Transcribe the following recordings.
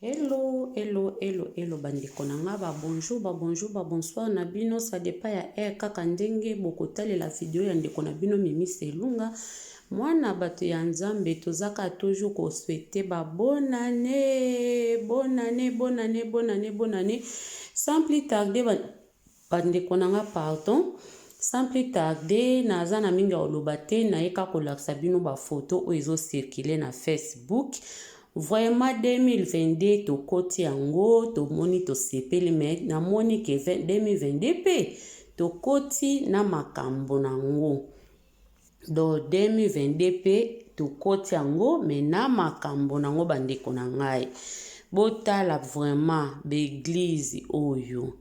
Hello, hello, hello, hello, bandeko na nga bonjour, bonjour, bonsoir na bino, ça dépend ya kaka ndenge bokotale la video ya ndeko na bino Mimi Selunga. Mwana bato ya Nzambe tozaka toujours ko souhaiter bonne année, bonne année, bonne année, bonne année, bonne année. Sans plus tarder bandeko na nga pardon. Sans plus tarder naza na mingi oloba te na yeka kolakisa bino ba photo oyo ezo circuler na Facebook. Vraiment 2022 to koti yango to moni to sepeli me na moni ke 2022 pe to koti na makambo nango. Do 2022 pe to koti yango me na makambo nango bandeko na ngai. Botala vraiment l'église oyo.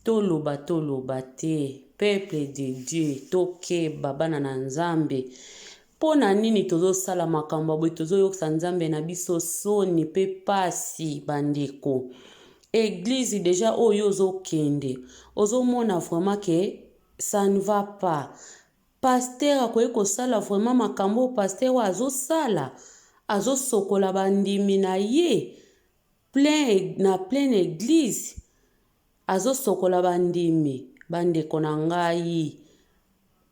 Toloba te peuple de Dieu toke babana na Nzambe. Pona nini tozo sala makambo boy tozo yoksa Nzambe na biso soni pe pasi bandeko. Église déjà oyo ozo kende. Ozo mona vraiment que ça ne va pas. Pasteur akoye ko sala vraiment makambo pasteur wa azo sala. Azo sokola bandimi na ye. Plein église. Azo sokola bandimi bandeko na ngai.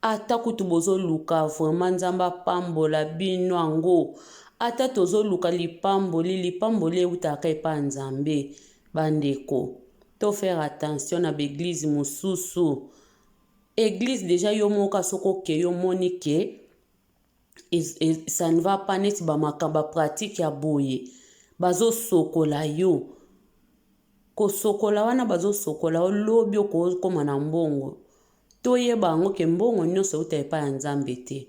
Ata kutu bozo luka vraiment Nzamba pambola bino ango. Ata tozo luka lipamboli utaka epa Nzambe bandeko. To faire attention na l'église mususu. Église déjà yo moka soko ke yo moni ke ça ne va pas net ba makamba pratique ya boye. Bazo sokola yo. Ko sokola wana bazo sokola o lobi ko koma na mbongo. Toyeba yango ke mbongo nyonso uta epa ya Nzambe te.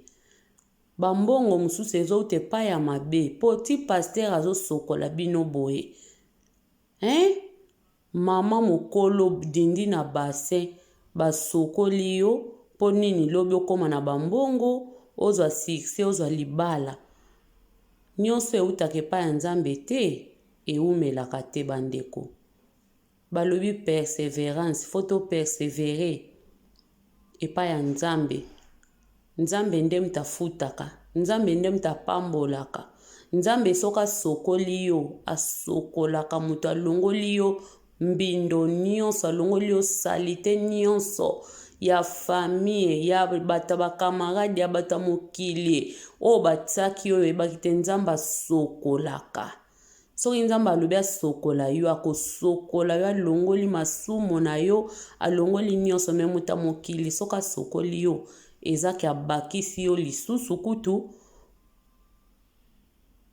Bambongo mususu ezo uta epa ya mabe. Poti pasteur azo sokola bino boye. Mama mokolo dindi na bassin basokoli yo po nini lobi okoma na bambongo ozwa succès ozwa libala. Nyonso eutaka epa ya Nzambe te eumelaka te bandeko. Balobi persévérance, faut persévérer. Epa ya Nzambe. Nzambe nde mtafutaka. Nzambe nde mtapambolaka. Nzambe soka sokoli yo asokolaka mutu alongoli yo mbindo nyonso alongoli yo salite nyonso ya famille ya bata bakamarade ya bata mokili o batiaki oyo ebaki te Nzambe asokolaka. Soki Nzambe alobi asokola yo akosokola yo alongoli masumu na yo alongoli nyonso me muta mokili soka sokoli yo ezaki abakisi yo lisusu kutu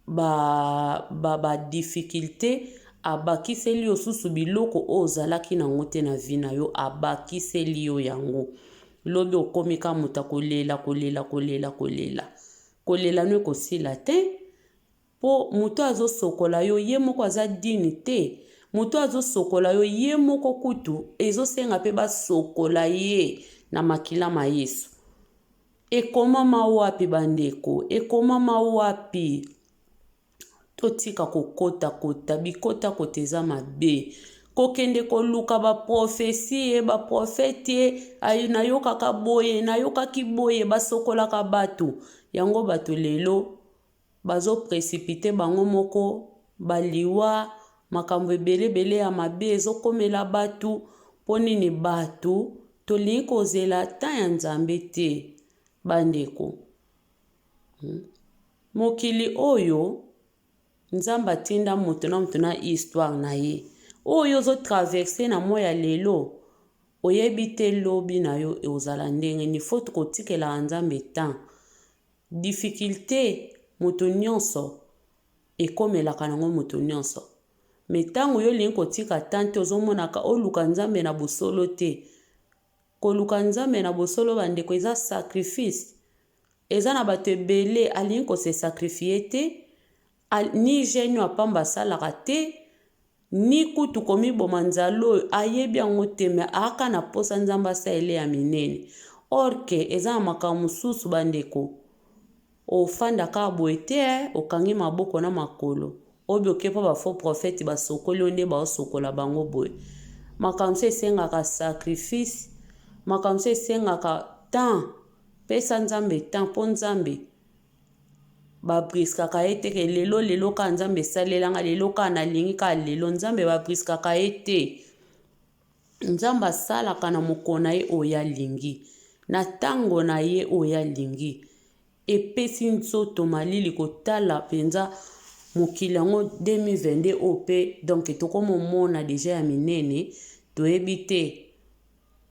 ba difficulté abakiseli yo susu biloko ozalaki na ngote na vi na yo abakiseli yo yango. Lobi okomika muta kolela no ekosila te. Po muto azo sokola yo ye moko aza dini te. Muto azo sokola yo ye moko kutu ezo senga pe ba sokola ye na makila ma Yesu. Ekomama wapi bandeko? Ekomama wapi? Totika kokota bikota koteza mabe. Kokende koluka ba prophesie ba profetie ayuna yoka kaboye na yoka kiboye ba sokola ka batu. Yango batu lelo bazo précipiter bango moko baliwa makambo ebele ya mabe ezokomela batu ponini batu tolingi kozela ta ya Nzambe te bandeko. Mokili oyo Nzambe atinda mutu na histoire na ye. Oyo zo traverser na moya lelo oyebi te lobi na yo ozala ndenge ni faut kotikela Nzambe temps. Difficulté mutu nyonso ekomelaka nango mutu nyonso. Metango yo lingi kotika tante ozomonaka oluka Nzambe na bosolo te. Koluka Nzambe na bosolo bandeko eza sacrifice. Eza na bato ebele alingi ko se sacrifier te. Ni jeune apamba salaka te. Ni kutu komi bomanzalo ayebi yango te me aka na posa Nzambe asaele ya minene. Or ke eza na makambo mususu bandeko. Ofanda ka boye te okangi maboko na makolo. Obi okepa ba faux prophète ba sokoli onde ba sokola bango boye. Makambo esengaka sacrifice. Makambo esengaka temps. Pesa Nzambe temps po Nzambe babriskaka ye te ke lelo ka nzambe esalelanga lelo ka nalingi ka lelo nzambe babriskaka ye te. Nzambe asalaka na mokolo na ye oyo alingi na ntango na ye oyo alingi. Epesi nzoto malili kotala mpenza mokili yango 2022 oyo mpe donk tokomomona deja ya minene toyebi te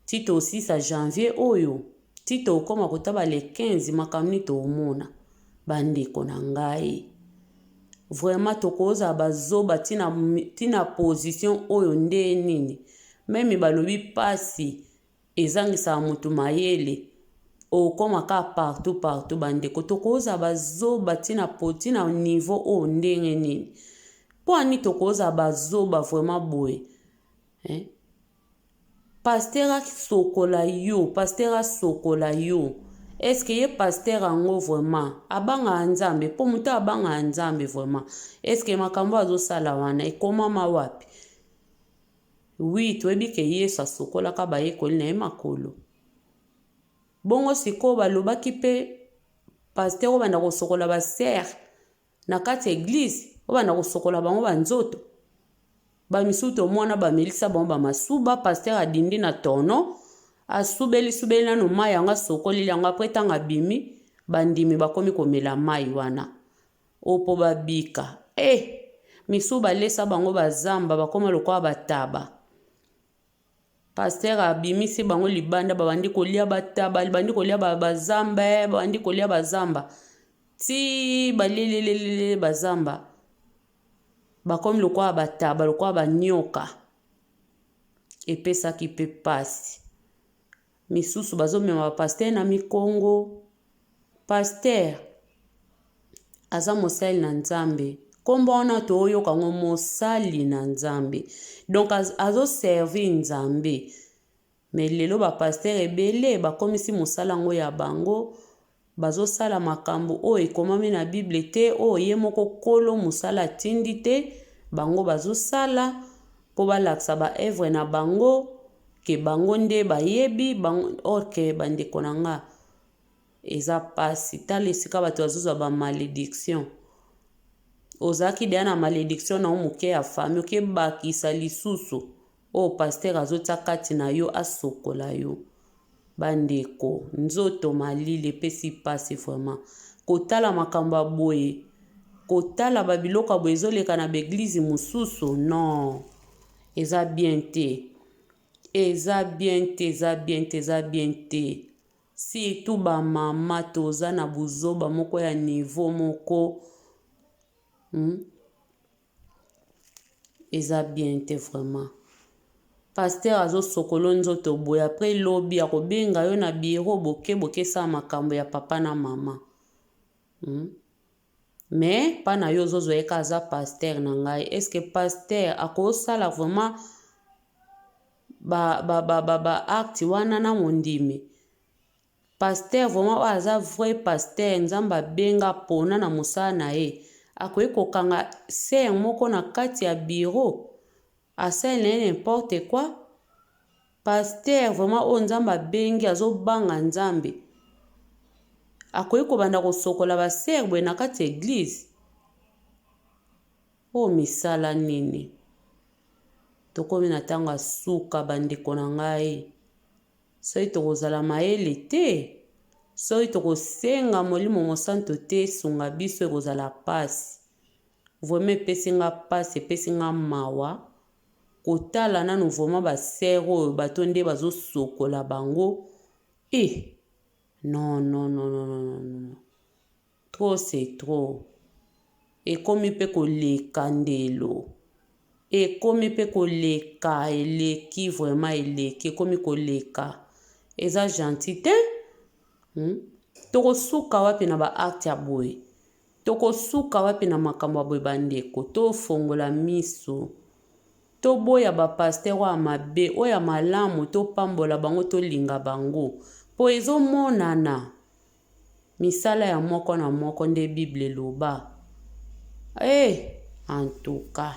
ti tosisa janvier oyo ti tokoma kotaba le 15 makambo nini toomona bandeko na ngai. Vraiment tokoza bazoba tina position oyo nde nini meme balobi pasi ezangisaka motu mayele okoma ka partout bandeko tokoza bazoba tina niveau oyo ndenge nini po ani tokoza bazoba vraiment boye pasteur asokola yo eske ye pasteur ango vraiment abanga nzambe po mutu abanga nzambe vraiment eske makambo azosala wana ekomama wapi? Oui, toyebi ke Yesu asokolaka bayekoli na ye makolo. Bongo sikoyo balobaki mpe pasteur oyo banda kosokola baser na kati eglise oyo banda kosokola bango banzoto. Bamisusu tomona bamelisa bango bamasuba pasteur adindi na tono asubeli nanu mai yango asokoli yango apres ntango abimi bandimi bakomi komela mai wana opo babika. Misusu balesa bango bazamba bakoma lokola bataba. Pasteur abimisi bango libanda babandi kolia bataba babandi kolia bazamba babandi kolia bazamba ti balelelele bazamba bakomi lokola bataba lokola banyoka epesaki mpe pasi. Misusu bazomema bapasteur na mikongo. Pasteur aza mosali na nzambe kombo wana toyoka ngo mosali na nzambe donc azoservi nzambe. Me lelo bapasteur ebele bakomisi mosala ngo ya bango bazosala makambo oyo ekomami na Bible te oyo ye moko kolo mosala atindi te bango bazosala po balakisa baevre na bango ke bango nde bayebi bango orke bandeko na nga eza pasi tala esika bato bazozwa bamalédiction. Ozaki deya na malédiction na moke ya fami okebakisa lisusu oyo pasteur azotia kati na yo asokola yo. Bandeko nzoto malili epesi pasi vraiment kotala makambo ya boye kotala babiloko boye ezoleka na baeglize mosusu non eza bien te. Eza bien te. Surtout bamama toza na buzoba moko ya niveau moko eza bien te vraiment. Pasteur azosokolo nzoto boye apres lobi akobenga yo na biro boke sa makambo ya papa na mama. Mais pa na yo ozozwa eka aza pasteur na ngai eske pasteur akosala vraiment ba acte wana na mondimi? Pasteur vraiment oyo aza vrai pasteur nzambe abenga pona na mosala na ye akoki kokanga ser moko na kati ya biro asali na ye n'importe quoi? Pasteur vraiment oyo nzambe abengi azobanga nzambe akoki kobanda kosokola baser boye na kati ya eglise? Oyo misala nini? Tokomi na ntango ya suka bandeko na ngai. Soki tokozala mayele te soki tokosenga molimo mosanto te esunga biso ekozala pasi. Vraiment epesi nga pasi epesi nga mawa kotala nanu vraiment baser oyo bato nde bazosokola bango. Non. Trop c'est trop. Ekomi mpe koleka ndelo. Ekomi mpe koleka eleki vraiment eleki ekomi koleka. Eza gentil te? Tokosuka wapi na ba acte ya boye? Tokosuka wapi na makambo ya boye bandeko? Tofongola miso. Toboya ba pasteur oyo mabe oyo malamu topambola bango tolinga bango. Po ezomonana misala ya moko na moko nde Bible loba. En tout cas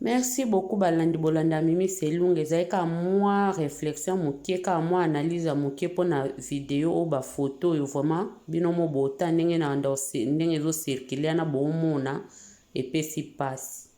Merci beaucoup balandi bolanda Mimi Selunga ezali ka mwa réflexion mokie ka mwa analyse mokie pona vidéo o ba photo yo vraiment bino mo bota ndenge na ndenge zo circuler na bomona epesi passe.